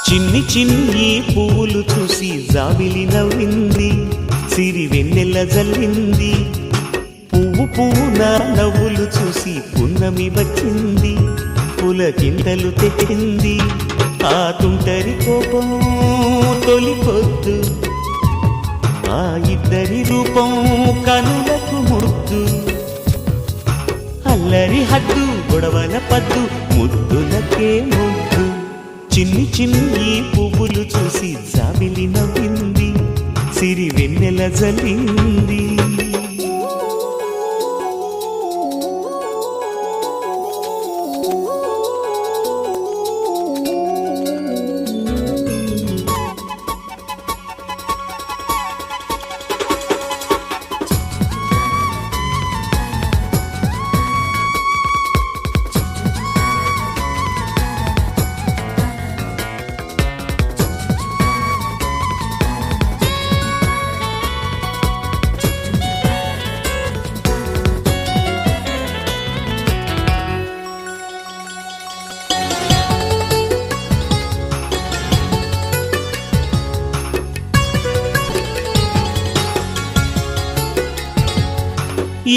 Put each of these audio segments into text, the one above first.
చిన్ని చిన్ని పువ్వులు చూసి జాబిలి నవ్వింది, సిరి వెన్నెల జల్లింది. పువ్వు పువ్వున నవ్వులు చూసి పున్నమి వచ్చింది, పులకింతలు తెచ్చింది. ఆ తుంటరి కోపం తొలి పొద్దు, ఆ ఇద్దరి రూపం కనులకు ముద్దు. అల్లరి హద్దు గొడవల పద్దు, ముద్దులకే ముద్దు. చిన్ని చిన్ని పువ్వులు చూసి జాబిలి నవ్వింది, సిరి వెన్నెల జల్లింది.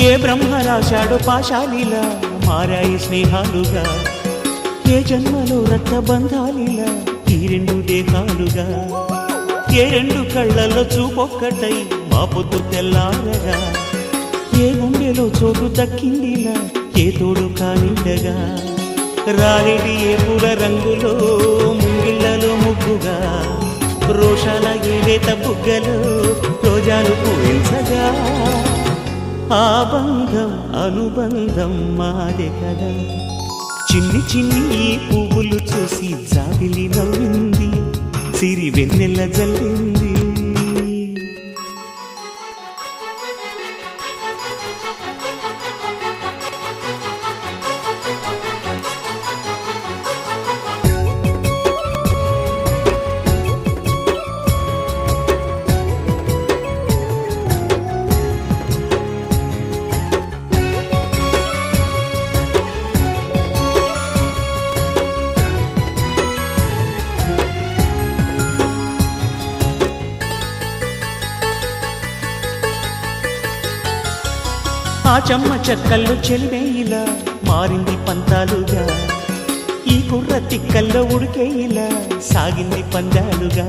ఏ బ్రహ్మ రాశాడో పాశాలిలా మారాయి స్నేహాలుగా, ఏ జన్మలో రక్తబంధాలిలా ఈ రెండు దేహాలుగా. ఏ రెండు కళ్ళల్లో చూపొక్కటై మా పొద్దు తెల్లారగా, ఏ గుండెలో చోటు దక్కిందిలా ఏ తోడు కానిండగా. రాలేడి ఏ పూల రంగులో ముంగిళ్ళలో ముగ్గుగా, రోషాల ఏలేత బుగ్గలో రోజాలు పూయించగా. ఆ బంధం అనుబంధం మాదే కదా. చిన్ని చిన్ని పువ్వులు చూసి జాబిలి నవ్వింది, సిరి వెన్నెల జల్లింది. ఆ చెమ్మ చెక్కల్లో చెలివేయిలా మారింది పంతాలుగా, ఈ కుర్ర తిక్కల్లో ఉడికేయిలా సాగింది పందాలుగా.